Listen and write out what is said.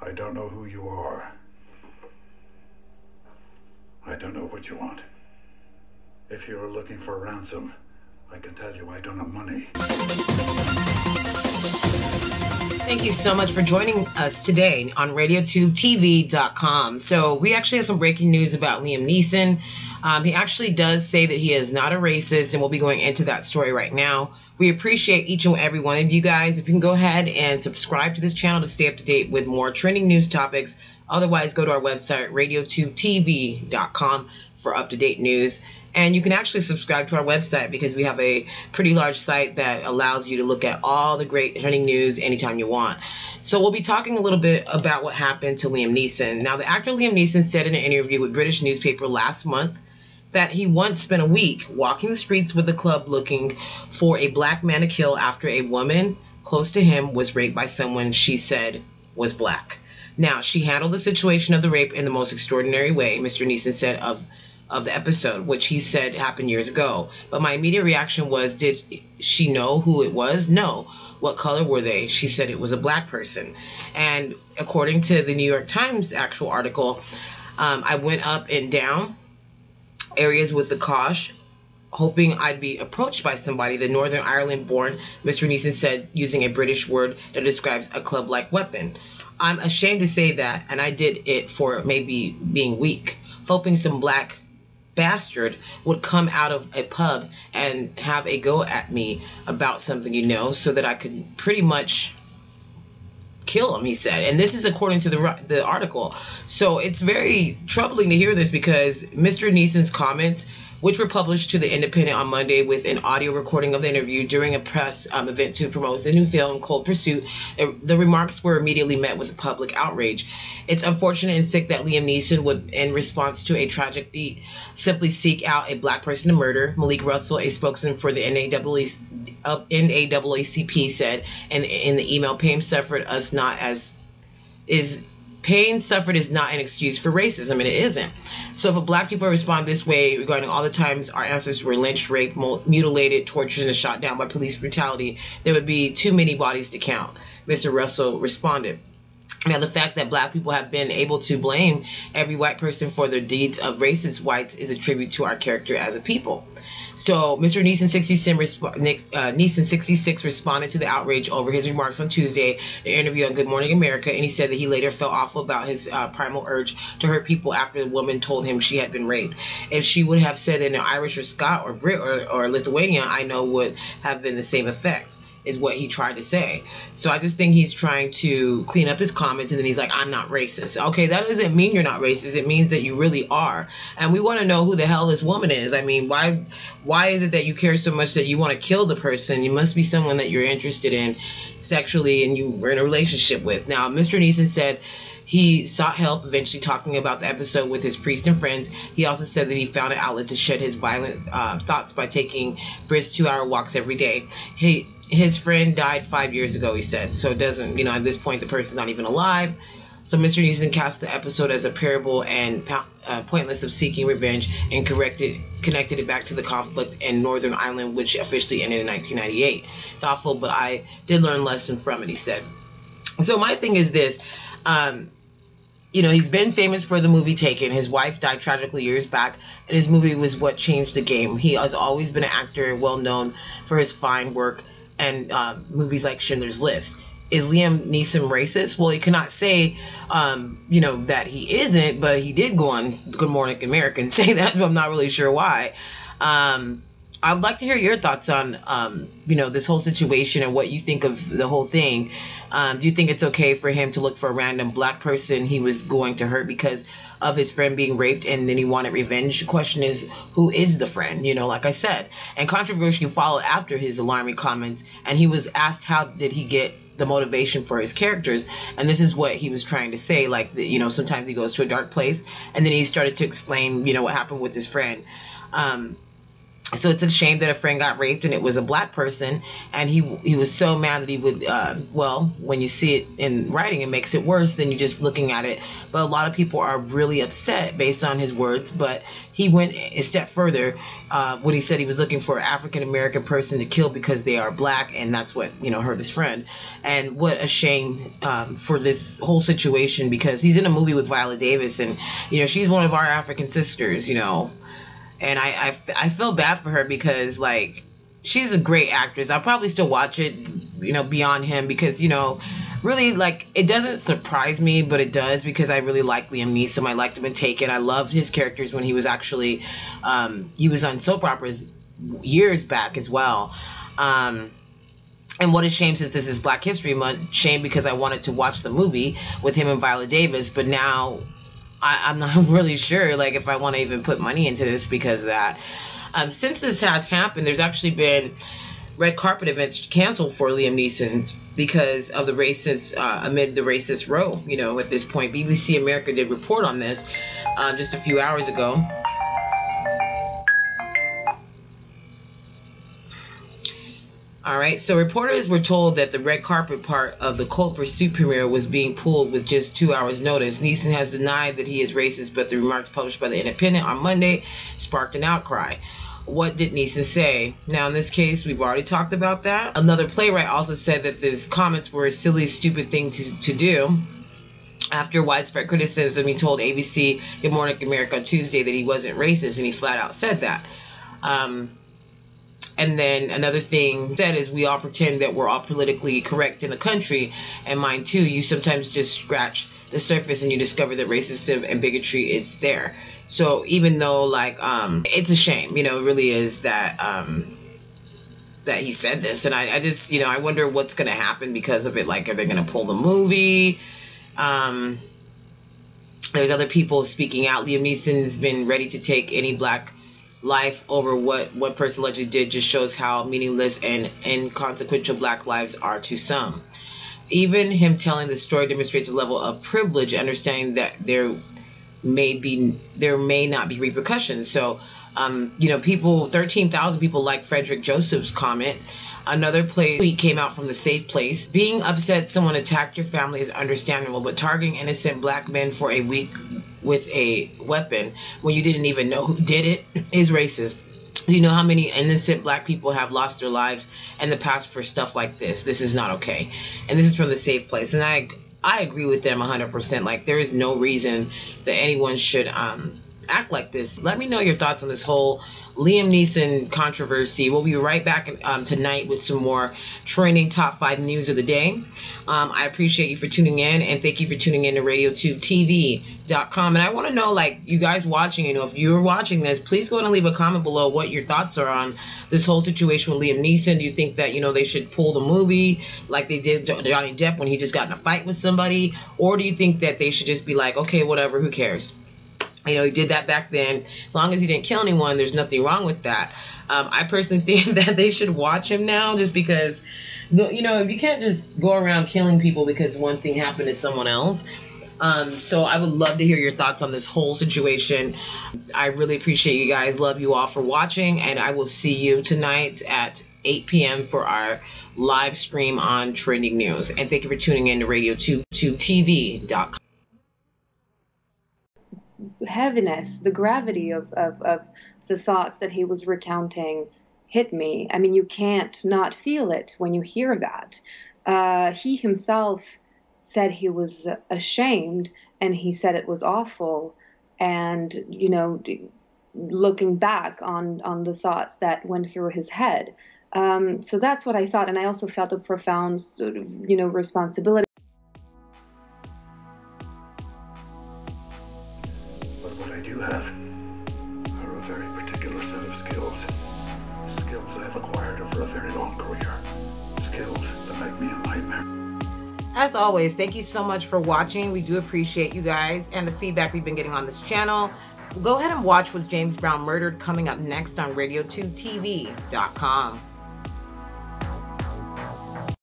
I don't know who you are. I don't know what you want. If you're looking for ransom, I can tell you I don't have money. Thank you so much for joining us today on Radiotubetv.com. So we actually have some breaking news about Liam Neeson. He actually does say that he is not a racist, and we'll be going into that story right now. We appreciate each and every one of you guys. If you can go ahead and subscribe to this channel to stay up to date with more trending news topics. Otherwise, go to our website, Radiotubetv.com, for up-to-date news. And you can actually subscribe to our website because we have a pretty large site that allows you to look at all the great trending news anytime you want. So we'll be talking a little bit about what happened to Liam Neeson. Now, the actor Liam Neeson said in an interview with British newspaper last month that he once spent a week walking the streets with the club looking for a black man to kill after a woman close to him was raped by someone she said was black. Now, she handled the situation of the rape in the most extraordinary way, Mr. Neeson said of the episode, which he said happened years ago. But my immediate reaction was, did she know who it was? No. What color were they? She said it was a black person. And according to the New York Times actual article, I went up and down areas with the Kosh, hoping I'd be approached by somebody. The Northern Ireland-born Mr. Neeson said, using a British word that describes a club-like weapon. I'm ashamed to say that, and I did it for maybe being weak, hoping some black bastard would come out of a pub and have a go at me about something, you know, so that I could pretty much kill him, he said. And this is according to the article. So it's very troubling to hear this because Mr. Neeson's comments, which were published to The Independent on Monday with an audio recording of the interview during a press event to promote the new film, Cold Pursuit, the remarks were immediately met with public outrage. It's unfortunate and sick that Liam Neeson would, in response to a tragic deed, simply seek out a black person to murder. Malik Russell, a spokesman for the NAACP, said in the email, pain suffered is not an excuse for racism, and it isn't. So if a black people respond this way regarding all the times our ancestors were lynched, raped, mutilated, tortured, and shot down by police brutality, there would be too many bodies to count, Mr. Russell responded. Now, the fact that black people have been able to blame every white person for their deeds of racist whites is a tribute to our character as a people. So Mr. Neeson 66 responded to the outrage over his remarks on Tuesday in an interview on Good Morning America, and he said that he later felt awful about his primal urge to hurt people after the woman told him she had been raped. If she would have said in Irish or Scot or Brit or Lithuania, I know would have been the same effect, is what he tried to say. So I just think he's trying to clean up his comments, and then he's like, I'm not racist. Okay, that doesn't mean you're not racist. It means that you really are. And we want to know who the hell this woman is. I mean, why is it that you care so much that you want to kill the person? You must be someone that you're interested in sexually and you were in a relationship with. Now, Mr. Neeson said he sought help, eventually talking about the episode with his priest and friends. He also said that he found an outlet to shed his violent thoughts by taking brisk 2-hour walks every day. His friend died 5 years ago, he said. So it doesn't, at this point, the person's not even alive. So Mr. Neeson cast the episode as a parable and pointless of seeking revenge, and connected it back to the conflict in Northern Ireland, which officially ended in 1998. It's awful, but I did learn a lesson from it, he said. So my thing is this. He's been famous for the movie Taken. His wife died tragically years back, and his movie was what changed the game. He has always been an actor well known for his fine work and movies like Schindler's List. Is Liam Neeson racist? Well, you cannot say, that he isn't, but he did go on Good Morning America and say that, but I'm not really sure why. I'd like to hear your thoughts on, this whole situation and what you think of the whole thing. Do you think it's okay for him to look for a random black person he was going to hurt because of his friend being raped and then he wanted revenge? The question is, who is the friend? Like I said. And controversy followed after his alarming comments, and he was asked how did he get the motivation for his characters, and this is what he was trying to say, like, sometimes he goes to a dark place, and then he started to explain, what happened with his friend. So it's a shame that a friend got raped and it was a black person, and he was so mad that he would well, when you see it in writing, it makes it worse than you just looking at it. But a lot of people are really upset based on his words. But he went a step further when he said he was looking for an African American person to kill because they are black, and that's what, you know, hurt his friend. And what a shame for this whole situation, because he's in a movie with Viola Davis, and you know, she's one of our African sisters, you know. And I feel bad for her because, like, she's a great actress. I'll probably still watch it, you know, beyond him, because, you know, really, like, it doesn't surprise me, but it does, because I really like Liam Neeson. I liked him in Taken. I loved his characters when he was actually, he was on soap operas years back as well. And what a shame, since this is Black History Month. Shame because I wanted to watch the movie with him and Viola Davis, but now I'm not really sure, like, if I want to even put money into this because of that. Since this has happened, there's actually been red carpet events canceled for Liam Neeson because of the racist, amid the racist row, you know, at this point. BBC America did report on this just a few hours ago. All right, so reporters were told that the red carpet part of the Cold Pursuit premiere was being pulled with just 2 hours' notice. Neeson has denied that he is racist, but the remarks published by The Independent on Monday sparked an outcry. What did Neeson say? Now, in this case, we've already talked about that. Another playwright also said that his comments were a silly, stupid thing to do. After widespread criticism, he told ABC Good Morning America on Tuesday that he wasn't racist, and he flat out said that. And then another thing said is, we all pretend that we're all politically correct in the country, and mine too. You sometimes just scratch the surface and you discover that racism and bigotry, it's there. So even though, like, it's a shame, you know, it really is that that he said this, and I just, you know, I wonder what's gonna happen because of it. Like, are they gonna pull the movie? There's other people speaking out. Liam Neeson's been ready to take any black life over what one person allegedly did. Just shows how meaningless and inconsequential black lives are to some. Even him telling the story demonstrates a level of privilege, understanding that there may not be repercussions. So, you know, 13,000 people like Frederick Joseph's comment. Another tweet came out from the Safe Place. Being upset someone attacked your family is understandable, but targeting innocent black men for a week with a weapon when you didn't even know who did it is racist. Do you know how many innocent black people have lost their lives in the past for stuff like this? This is not okay. And this is from the Safe Place. And I agree with them 100%. Like, there is no reason that anyone should act like this. Let me know your thoughts on this whole Liam Neeson controversy. We'll be right back tonight with some more trending top 5 news of the day. I appreciate you for tuning in, and thank you for tuning in to Radiotubetv.com. And I want to know, like, you guys watching, you know, if you're watching this, please go ahead and leave a comment below what your thoughts are on this whole situation with Liam Neeson. Do you think that, you know, they should pull the movie like they did Johnny Depp when he just got in a fight with somebody? Or do you think that they should just be like, okay, whatever, who cares? You know, he did that back then. As long as he didn't kill anyone, there's nothing wrong with that. I personally think that they should watch him now, just because, you know, if you can't just go around killing people because one thing happened to someone else. So I would love to hear your thoughts on this whole situation. I really appreciate you guys. Love you all for watching, and I will see you tonight at 8 p.m. for our live stream on trending news. And thank you for tuning in to Radiotubetv.com. Heaviness, the gravity of the thoughts that he was recounting hit me. I mean, you can't not feel it when you hear that. He himself said he was ashamed, and he said it was awful. And, you know, looking back on the thoughts that went through his head. So that's what I thought. And I also felt a profound sort of, you know, responsibility. I do have are a very particular set of skills. Skills I've acquired over a very long career. Skills that make me a nightmare. As always, thank you so much for watching. We do appreciate you guys and the feedback we've been getting on this channel. Go ahead and watch Was James Brown Murdered coming up next on Radiotubetv.com.